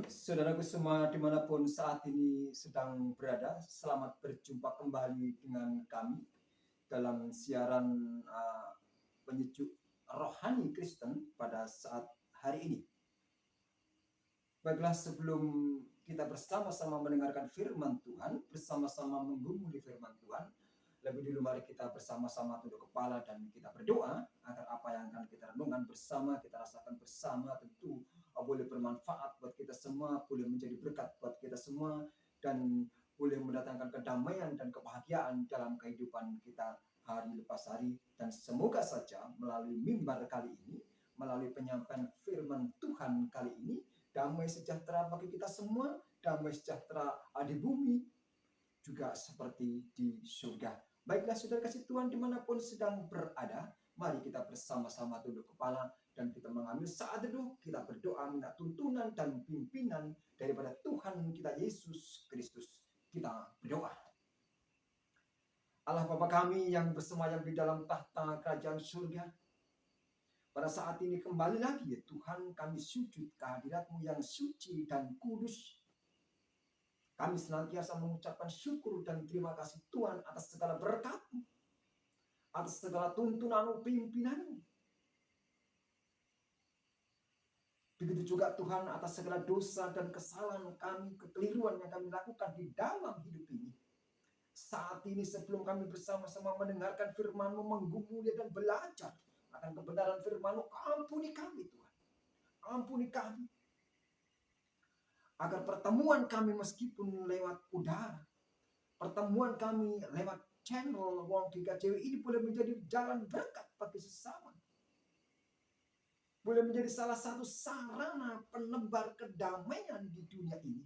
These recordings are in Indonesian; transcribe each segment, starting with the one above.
Saudaraku semua dimanapun saat ini sedang berada, selamat berjumpa kembali dengan kami dalam siaran penyejuk rohani Kristen pada saat hari ini. Baiklah, sebelum kita bersama-sama mendengarkan firman Tuhan, bersama-sama menggumuli firman Tuhan, lebih dulu mari kita bersama-sama tunduk kepala dan kita berdoa agar apa yang akan kita renungkan bersama, kita rasakan bersama tentu boleh bermanfaat buat kita semua, boleh menjadi berkat buat kita semua, dan boleh mendatangkan kedamaian dan kebahagiaan dalam kehidupan kita hari lepas hari. Dan semoga saja melalui mimbar kali ini, melalui penyampaian firman Tuhan kali ini, damai sejahtera bagi kita semua, damai sejahtera di bumi, juga seperti di surga. Baiklah saudara kasih Tuhan dimanapun sedang berada, mari kita bersama-sama tunduk kepala dan kita mengambil saat teduh, kita berdoa minta tuntunan dan pimpinan daripada Tuhan kita Yesus Kristus. Kita berdoa. Allah Bapa kami yang bersemayam di dalam tahta kerajaan surga, pada saat ini kembali lagi ya Tuhan, kami sujud kehadirat-Mu yang suci dan kudus. Kami senantiasa mengucapkan syukur dan terima kasih Tuhan atas segala berkat-Mu, atas segala tuntunan-Mu, pimpinan-Mu. Begitu juga Tuhan atas segala dosa dan kesalahan kami, kekeliruan yang kami lakukan di dalam hidup ini. Saat ini sebelum kami bersama-sama mendengarkan firman-Mu, menggumuli dan belajar akan kebenaran firman-Mu, ampuni kami Tuhan. Ampuni kami. Agar pertemuan kami meskipun lewat udara, pertemuan kami lewat channel Wong GKJW ini boleh menjadi jalan berkat bagi sesama. Boleh menjadi salah satu sarana penebar kedamaian di dunia ini.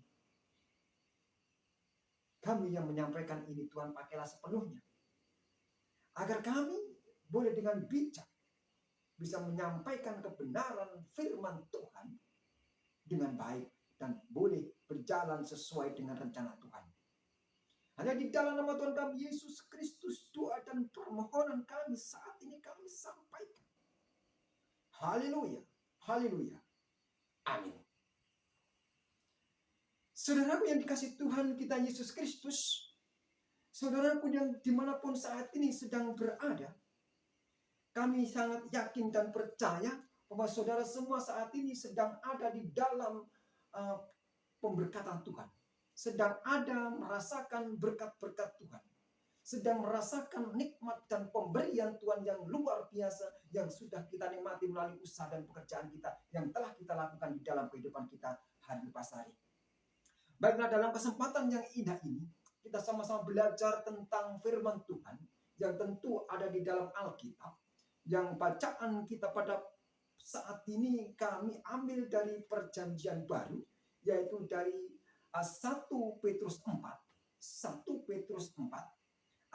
Kami yang menyampaikan ini Tuhan pakailah sepenuhnya. Agar kami boleh dengan bijak bisa menyampaikan kebenaran firman Tuhan dengan baik. Dan boleh berjalan sesuai dengan rencana Tuhan. Hanya di dalam nama Tuhan kami Yesus Kristus, doa dan permohonan kami saat ini kami sampaikan. Haleluya, haleluya, amin. Saudaraku yang dikasih Tuhan kita Yesus Kristus, saudaraku yang dimanapun saat ini sedang berada, kami sangat yakin dan percaya bahwa saudara semua saat ini sedang ada di dalam pemberkatan Tuhan, sedang ada merasakan berkat-berkat Tuhan, sedang merasakan nikmat dan pemberian Tuhan yang luar biasa yang sudah kita nikmati melalui usaha dan pekerjaan kita yang telah kita lakukan di dalam kehidupan kita hari lepas hari. Baiklah, dalam kesempatan yang indah ini kita sama-sama belajar tentang firman Tuhan yang tentu ada di dalam Alkitab, yang bacaan kita pada saat ini kami ambil dari Perjanjian Baru, yaitu dari 1 Petrus 4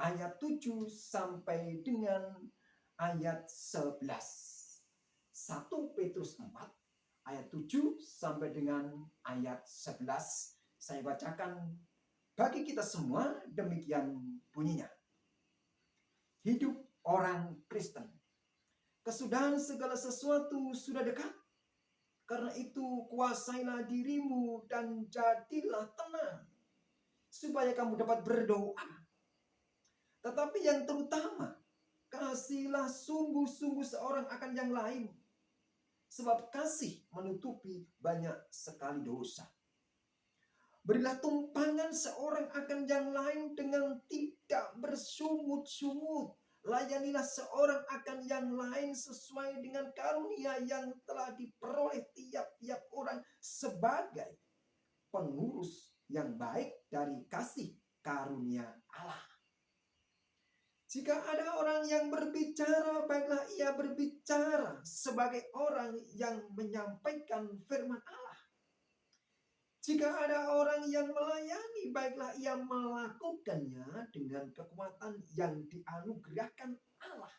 ayat 7 sampai dengan ayat 11. 1 Petrus 4 ayat 7 sampai dengan ayat 11. Saya bacakan bagi kita semua, demikian bunyinya. Hidup orang Kristen. Kesudahan segala sesuatu sudah dekat. Karena itu kuasailah dirimu dan jadilah tenang, supaya kamu dapat berdoa. Tetapi yang terutama, kasihilah sungguh-sungguh seorang akan yang lain. Sebab kasih menutupi banyak sekali dosa. Berilah tumpangan seorang akan yang lain dengan tidak bersungut-sungut. Layanilah seorang akan yang lain sesuai dengan karunia yang telah diperoleh tiap-tiap orang sebagai pengurus yang baik dari kasih karunia Allah. Jika ada orang yang berbicara, baiklah ia berbicara sebagai orang yang menyampaikan firman Allah. Jika ada orang yang melayani, baiklah ia melakukannya dengan kekuatan yang dianugerahkan Allah.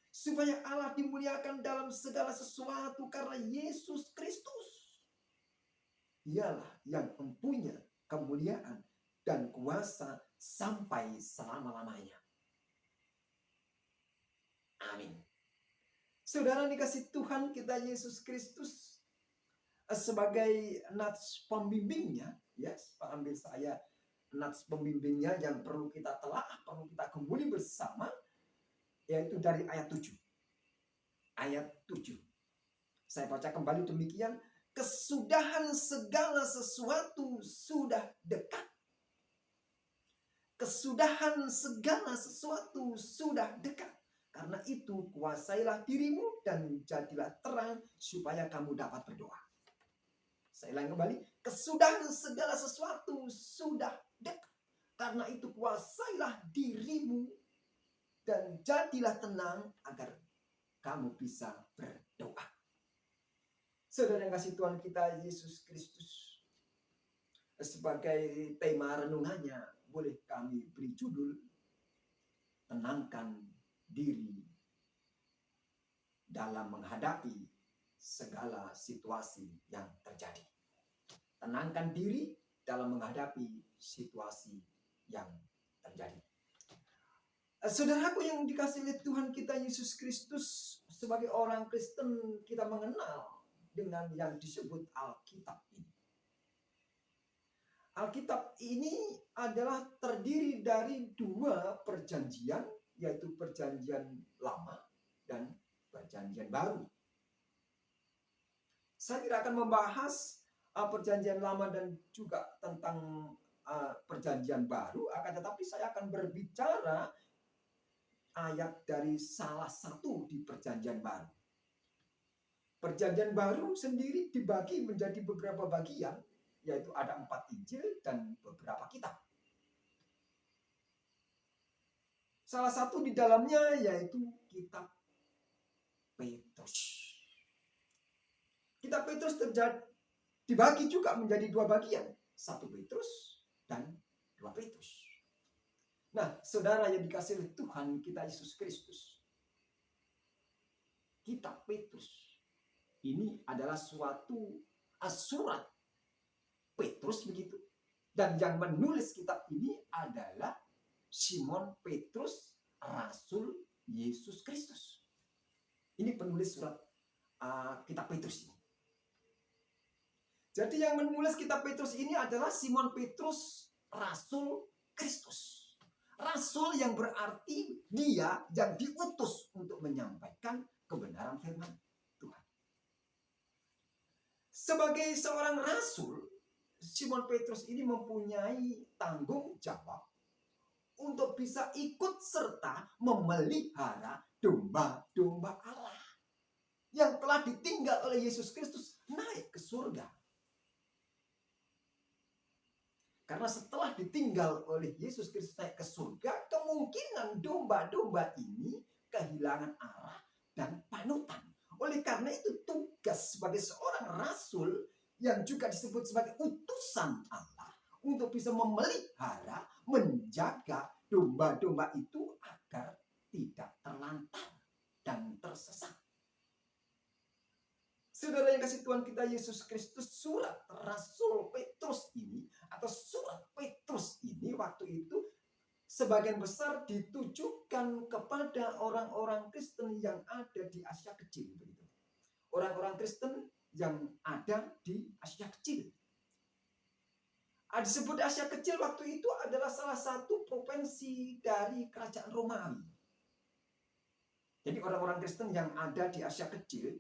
Supaya Allah dimuliakan dalam segala sesuatu karena Yesus Kristus. Ialah yang mempunyai kemuliaan dan kuasa sampai selama-lamanya. Amin. Saudara dikasih Tuhan kita Yesus Kristus, sebagai nats pembimbingnya, ya, ambil saya nats pembimbingnya yang perlu kita telaah, perlu kita gumuli bersama, yaitu dari ayat 7. Ayat 7. Saya baca kembali demikian, kesudahan segala sesuatu sudah dekat. Kesudahan segala sesuatu sudah dekat. Karena itu kuasailah dirimu dan jadilah terang supaya kamu dapat berdoa. Saya ulang kembali, kesudahan segala sesuatu sudah dekat. Karena itu kuasailah dirimu dan jadilah tenang agar kamu bisa berdoa. Saudara yang kasih Tuhan kita Yesus Kristus, sebagai tema renungannya boleh kami beri judul tenangkan diri dalam menghadapi segala situasi yang terjadi. Tenangkan diri dalam menghadapi situasi yang terjadi. Saudaraku yang dikasihi oleh Tuhan kita Yesus Kristus, sebagai orang Kristen kita mengenal dengan yang disebut Alkitab ini. Alkitab ini adalah terdiri dari 2 perjanjian, yaitu perjanjian lama dan perjanjian baru. Saya tidak akan membahas perjanjian lama dan juga tentang perjanjian baru, akan tetapi saya akan berbicara ayat dari salah satu di perjanjian baru. Perjanjian baru sendiri dibagi menjadi beberapa bagian, yaitu ada 4 Injil dan beberapa kitab. Salah satu di dalamnya yaitu kitab Petrus. Kitab Petrus dibagi juga menjadi 2 bagian, 1 Petrus dan 2 Petrus. Nah, saudara yang dikasihi oleh Tuhan kita Yesus Kristus, kitab Petrus ini adalah suatu surat Petrus begitu. Dan yang menulis kitab ini adalah Simon Petrus, Rasul Yesus Kristus. Ini penulis surat kitab Petrus ini. Jadi yang menulis kitab Petrus ini adalah Simon Petrus, Rasul Kristus. Rasul yang berarti dia yang diutus untuk menyampaikan kebenaran firman Tuhan. Sebagai seorang rasul, Simon Petrus ini mempunyai tanggung jawab untuk bisa ikut serta memelihara domba-domba Allah yang telah ditinggal oleh Yesus Kristus naik ke surga. Karena setelah ditinggal oleh Yesus Kristus naik ke surga, kemungkinan domba-domba ini kehilangan arah dan panutan. Oleh karena itu tugas sebagai seorang rasul yang juga disebut sebagai utusan Allah untuk bisa memelihara, menjaga domba-domba itu agar tidak terlantar dan tersesat. Saudara yang kasih Tuhan kita Yesus Kristus, surat Rasul Petrus ini atau surat Petrus ini waktu itu sebagian besar ditujukan kepada orang-orang Kristen yang ada di Asia Kecil. Orang-orang Kristen yang ada di Asia Kecil. Disebut Asia Kecil waktu itu adalah salah satu provinsi dari kerajaan Romawi. Jadi orang-orang Kristen yang ada di Asia Kecil,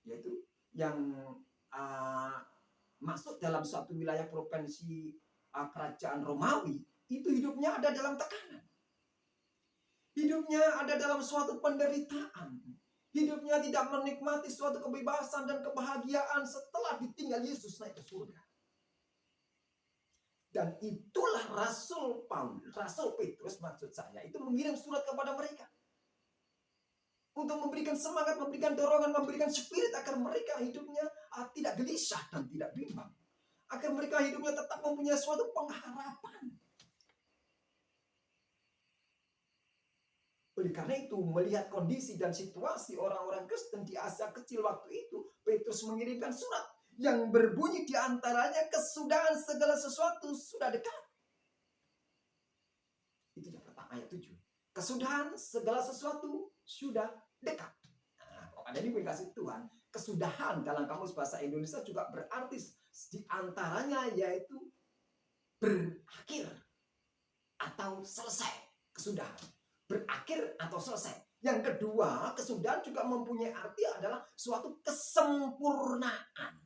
yaitu yang masuk dalam suatu wilayah provinsi kerajaan Romawi, itu hidupnya ada dalam tekanan. Hidupnya ada dalam suatu penderitaan. Hidupnya tidak menikmati suatu kebebasan dan kebahagiaan setelah ditinggal Yesus naik ke surga. Dan itulah Rasul Petrus maksud saya, itu mengirim surat kepada mereka. Untuk memberikan semangat, memberikan dorongan, memberikan spirit agar mereka hidupnya tidak gelisah dan tidak bimbang. Agar mereka hidupnya tetap mempunyai suatu pengharapan. Oleh karena itu, melihat kondisi dan situasi orang-orang Kristen di Asia Kecil waktu itu, Petrus mengirimkan surat yang berbunyi di antaranya, kesudahan segala sesuatu sudah dekat. Itu yang pertama, ayat 7. Kesudahan segala sesuatu sudah dekat. Bapak dan Ibu yang kasih Tuhan, kesudahan dalam kamus bahasa Indonesia juga berarti di antaranya yaitu berakhir atau selesai. Kesudahan, berakhir atau selesai. Yang kedua, kesudahan juga mempunyai arti adalah suatu kesempurnaan.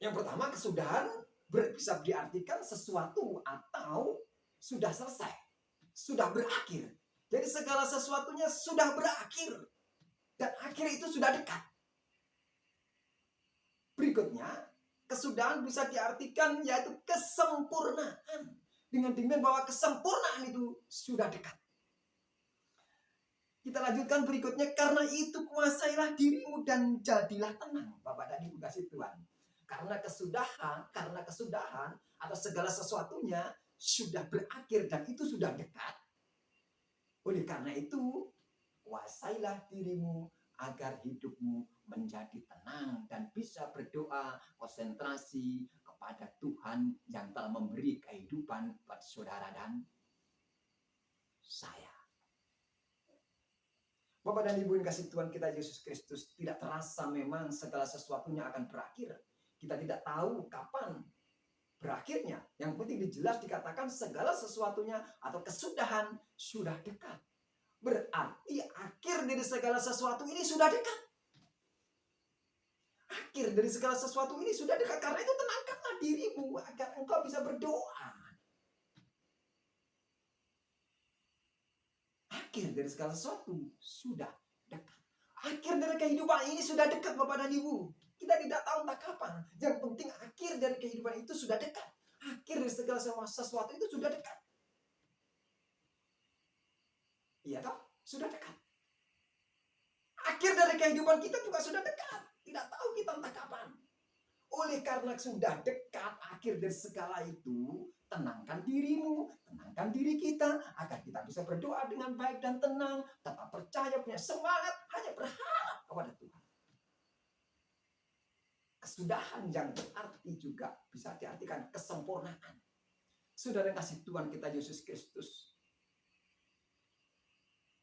Yang pertama, kesudahan bisa diartikan sesuatu atau sudah selesai, sudah berakhir. Jadi segala sesuatunya sudah berakhir dan akhir itu sudah dekat. Berikutnya, kesudahan bisa diartikan yaitu kesempurnaan. Dengan bahwa kesempurnaan itu sudah dekat. Kita lanjutkan berikutnya, karena itu kuasailah dirimu dan jadilah tenang. Bapak dan Ibu kasih Tuhan. Karena kesudahan atau segala sesuatunya sudah berakhir dan itu sudah dekat. Oleh karena itu, kuasailah dirimu agar hidupmu menjadi tenang dan bisa berdoa, konsentrasi kepada Tuhan yang telah memberi kehidupan buat saudara dan saya. Bapak dan Ibu yang kasih Tuhan kita Yesus Kristus, tidak terasa memang segala sesuatunya akan berakhir. Kita tidak tahu kapan berakhirnya. Yang penting jelas dikatakan segala sesuatunya atau kesudahan sudah dekat. Berarti akhir dari segala sesuatu ini sudah dekat. Akhir dari segala sesuatu ini sudah dekat. Karena itu tenangkanlah dirimu agar engkau bisa berdoa. Akhir dari segala sesuatu sudah dekat. Akhir dari kehidupan ini sudah dekat Bapak dan Ibu. Kita tidak tahu entah kapan. Yang penting akhir dari kehidupan itu sudah dekat. Akhir dari segala sesuatu itu sudah dekat. Iya toh? Sudah dekat. Akhir dari kehidupan kita juga sudah dekat. Tidak tahu kita entah kapan. Oleh karena sudah dekat akhir dari segala itu, tenangkan dirimu, tenangkan diri kita, agar kita bisa berdoa dengan baik dan tenang, tetap percaya, punya semangat, hanya berharap kepada Tuhan. Kesudahan yang berarti juga bisa diartikan kesempurnaan. Saudara kasih Tuhan kita Yesus Kristus,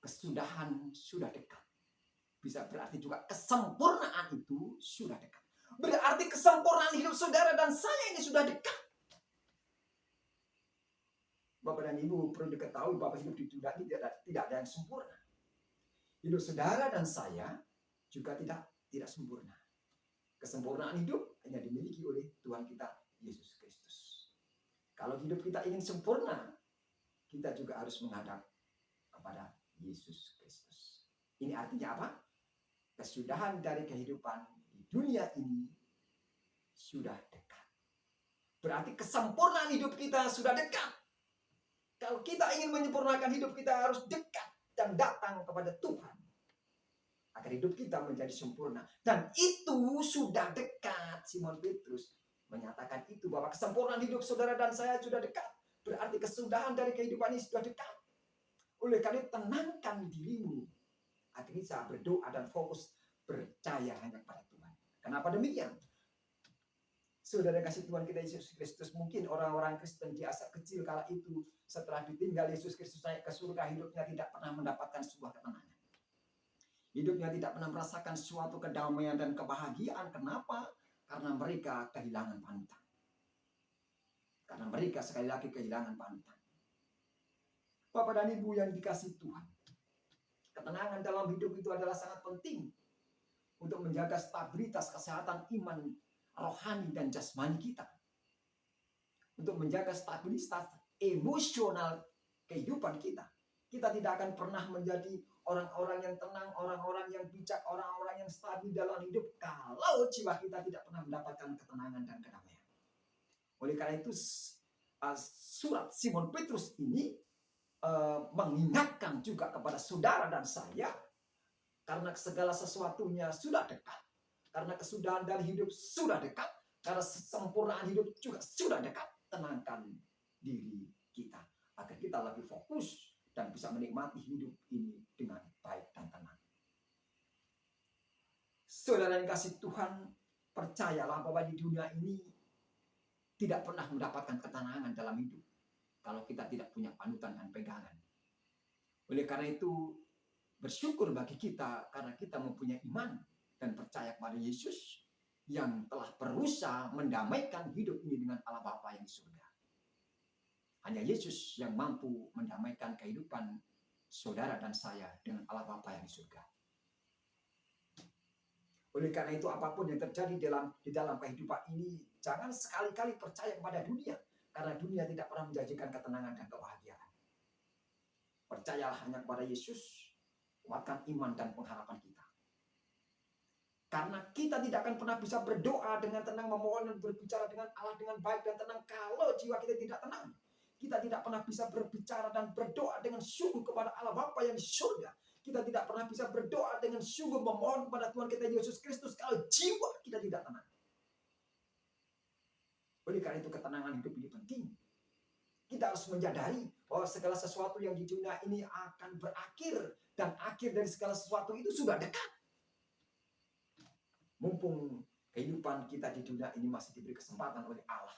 kesudahan sudah dekat. Bisa berarti juga kesempurnaan itu sudah dekat. Berarti kesempurnaan hidup saudara dan saya ini sudah dekat. Bapak dan Ibu perlu diketahui bahwa hidup di dunia ini tidak ada yang sempurna. Hidup saudara dan saya juga tidak sempurna. Kesempurnaan hidup hanya dimiliki oleh Tuhan kita Yesus Kristus. Kalau hidup kita ingin sempurna, kita juga harus menghadap kepada Yesus Kristus. Ini artinya apa? Kesudahan dari kehidupan di dunia ini sudah dekat. Berarti kesempurnaan hidup kita sudah dekat. Kalau kita ingin menyempurnakan hidup kita harus dekat dan datang kepada Tuhan. Agar hidup kita menjadi sempurna. Dan itu sudah dekat. Simon Petrus menyatakan itu bahwa kesempurnaan hidup saudara dan saya sudah dekat. Berarti kesudahan dari kehidupan ini sudah dekat. Oleh karena itu tenangkan dirimu. Agar bisa berdoa dan fokus percaya hanya pada Tuhan. Kenapa demikian? Saudara kasih Tuhan kita Yesus Kristus, mungkin orang-orang Kristen di masa kecil kala itu setelah ditinggal Yesus Kristus naik ke surga, hidupnya tidak pernah mendapatkan sebuah ketenangan. Hidupnya tidak pernah merasakan suatu kedamaian dan kebahagiaan. Kenapa? Karena mereka kehilangan panutan. Karena mereka sekali lagi kehilangan panutan. Bapak dan Ibu yang dikasih Tuhan, ketenangan dalam hidup itu adalah sangat penting untuk menjaga stabilitas kesehatan iman rohani dan jasmani kita. Untuk menjaga stabilitas emosional kehidupan kita. Kita tidak akan pernah menjadi orang-orang yang tenang, orang-orang yang bijak, orang-orang yang stabil dalam hidup kalau jiwa kita tidak pernah mendapatkan ketenangan dan kedamaian. Oleh karena itu surat Simon Petrus ini mengingatkan juga kepada saudara dan saya, karena segala sesuatunya sudah dekat. Karena kesudahan dari hidup sudah dekat. Karena kesempurnaan hidup juga sudah dekat. Tenangkan diri kita. Agar kita lebih fokus dan bisa menikmati hidup ini dengan baik dan tenang. Saudara yang kasih Tuhan, percayalah bahwa di dunia ini tidak pernah mendapatkan ketenangan dalam hidup kalau kita tidak punya panutan dan pegangan. Oleh karena itu, bersyukur bagi kita karena kita mempunyai iman dan percaya kepada Yesus yang telah berusaha mendamaikan hidup ini dengan Allah Bapa yang di surga. Hanya Yesus yang mampu mendamaikan kehidupan saudara dan saya dengan Allah Bapa yang di surga. Oleh karena itu, apapun yang terjadi di dalam kehidupan ini, jangan sekali-kali percaya kepada dunia, karena dunia tidak pernah menjanjikan ketenangan dan kebahagiaan. Percayalah hanya kepada Yesus, kuatkan iman dan pengharapan kita. Karena kita tidak akan pernah bisa berdoa dengan tenang, memohon dan berbicara dengan Allah dengan baik dan tenang kalau jiwa kita tidak tenang. Kita tidak pernah bisa berbicara dan berdoa dengan sungguh kepada Allah Bapa yang di surga. Kita tidak pernah bisa berdoa dengan sungguh memohon kepada Tuhan kita Yesus Kristus kalau jiwa kita tidak tenang. Oleh karena itu ketenangan hidup ini penting. Kita harus menyadari bahwa segala sesuatu yang di dunia ini akan berakhir. Dan akhir dari segala sesuatu itu sudah dekat. Mumpung kehidupan kita di dunia ini masih diberi kesempatan oleh Allah.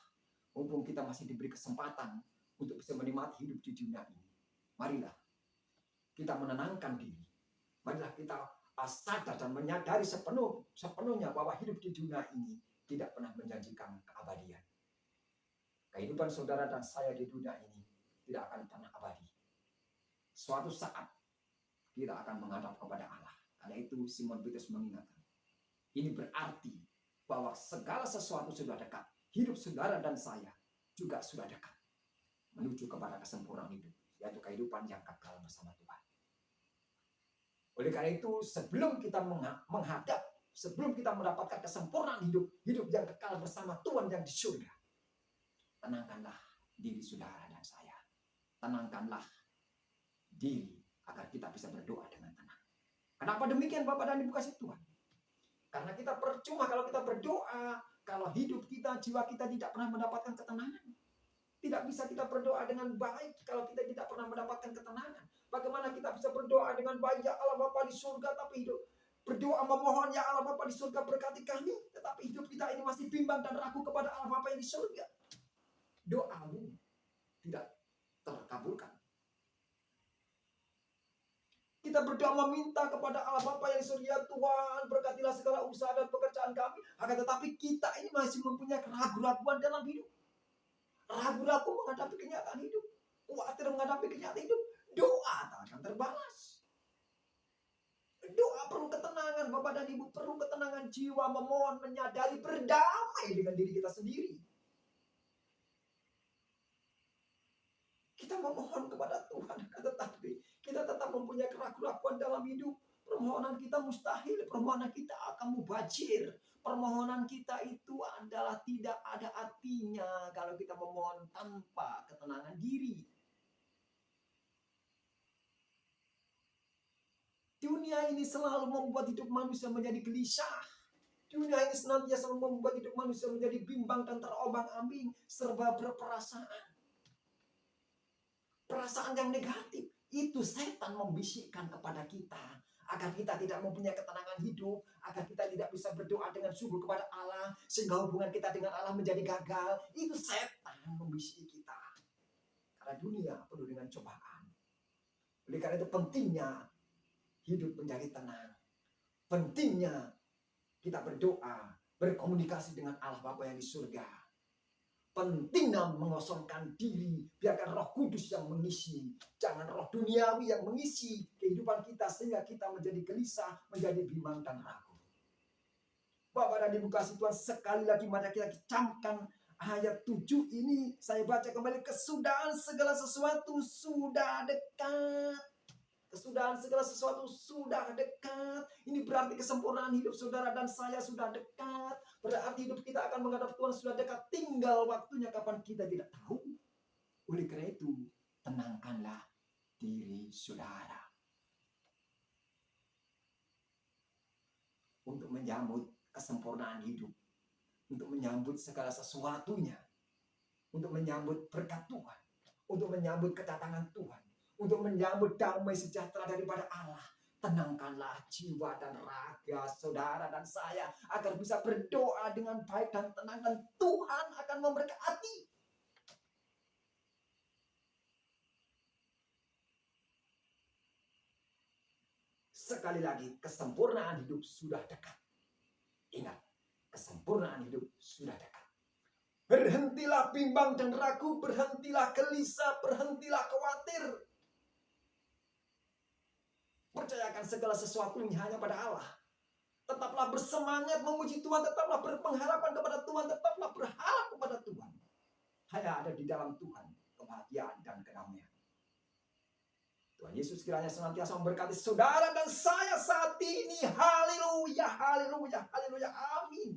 Mumpung kita masih diberi kesempatan untuk bisa menikmati hidup di dunia ini. Marilah kita menenangkan diri. Marilah kita sadar dan menyadari sepenuhnya bahwa hidup di dunia ini tidak pernah menjanjikan keabadian. Kehidupan saudara dan saya di dunia ini tidak akan pernah abadi. Suatu saat kita akan menghadap kepada Allah. Karena itu Simon Petrus mengingatkan. Ini berarti bahwa segala sesuatu sudah dekat. Hidup saudara dan saya juga sudah dekat. Menuju kepada kesempurnaan hidup. Yaitu kehidupan yang kekal bersama Tuhan. Oleh karena itu sebelum kita menghadap. Sebelum kita mendapatkan kesempurnaan hidup. Hidup yang kekal bersama Tuhan yang di surga. Tenangkanlah diri saudara dan saya. Tenangkanlah diri agar kita bisa berdoa dengan tenang. Kenapa demikian Bapak dan Ibu kasih Tuhan? Karena kita percuma kalau kita berdoa, kalau hidup kita, jiwa kita tidak pernah mendapatkan ketenangan. Tidak bisa kita berdoa dengan baik kalau kita tidak pernah mendapatkan ketenangan. Bagaimana kita bisa berdoa dengan baik, ya Allah Bapa di surga, tapi hidup berdoa memohon, ya Allah Bapa di surga berkati kami, tetapi hidup kita ini masih bimbang dan ragu kepada Allah Bapa yang di surga. Doamu tidak terkabulkan. Kita berdoa meminta kepada Allah Bapa yang di surga, Tuhan berkatilah segala usaha dan pekerjaan kami. Akan tetapi kita ini masih mempunyai keraguan-keraguan dalam hidup. Ragu-ragu menghadapi kenyataan hidup. Khawatir menghadapi kenyataan hidup. Doa tak akan terbalas. Doa perlu ketenangan. Bapak dan Ibu perlu ketenangan jiwa. Memohon, menyadari, berdamai dengan diri kita sendiri. Kita memohon kepada Tuhan, tetapi kita tetap mempunyai keraguan-keraguan dalam hidup. Permohonan kita mustahil, permohonan kita akan mubazir. Permohonan kita itu adalah tidak ada artinya kalau kita memohon tanpa ketenangan diri. Dunia ini selalu membuat hidup manusia menjadi gelisah. Dunia ini senantiasa membuat hidup manusia menjadi bimbang dan terombang-ambing, serba berperasaan. Perasaan yang negatif itu setan membisikkan kepada kita agar kita tidak mempunyai ketenangan hidup, agar kita tidak bisa berdoa dengan sungguh kepada Allah sehingga hubungan kita dengan Allah menjadi gagal. Itu setan membisiki kita. Karena dunia penuh dengan cobaan. Oleh karena itu pentingnya hidup menjadi tenang. Pentingnya kita berdoa, berkomunikasi dengan Allah Bapa yang di surga. Pentingnya mengosongkan diri, biarkan Roh Kudus yang mengisi, jangan roh duniawi yang mengisi kehidupan kita sehingga kita menjadi gelisah, menjadi bimbang dan ragu. Bapak dan Ibu kasih Tuhan, sekali lagi mari kita camkan ayat 7 ini. Saya baca kembali, kesudahan segala sesuatu sudah dekat. Kesudahan segala sesuatu sudah dekat. Ini berarti kesempurnaan hidup saudara dan saya sudah dekat. Berarti hidup kita akan menghadap Tuhan sudah dekat. Tinggal waktunya kapan kita tidak tahu. Oleh karena itu, tenangkanlah diri saudara. Untuk menyambut kesempurnaan hidup. Untuk menyambut segala sesuatunya. Untuk menyambut berkat Tuhan. Untuk menyambut kedatangan Tuhan. Untuk menyambut damai sejahtera daripada Allah. Tenangkanlah jiwa dan raga saudara dan saya agar bisa berdoa dengan baik dan tenang, dan Tuhan akan memberkati. Sekali lagi, kesempurnaan hidup sudah dekat. Ingat, kesempurnaan hidup sudah dekat. Berhentilah bimbang dan ragu, berhentilah gelisah, berhentilah khawatir. Percayakan segala sesuatunya hanya pada Allah. Tetaplah bersemangat memuji Tuhan, tetaplah berpengharapan kepada Tuhan, tetaplah berharap kepada Tuhan. Hanya ada di dalam Tuhan kebahagiaan dan kedamaian. Tuhan Yesus kiranya senantiasa memberkati saudara dan saya saat ini. Haleluya, haleluya, haleluya, amin.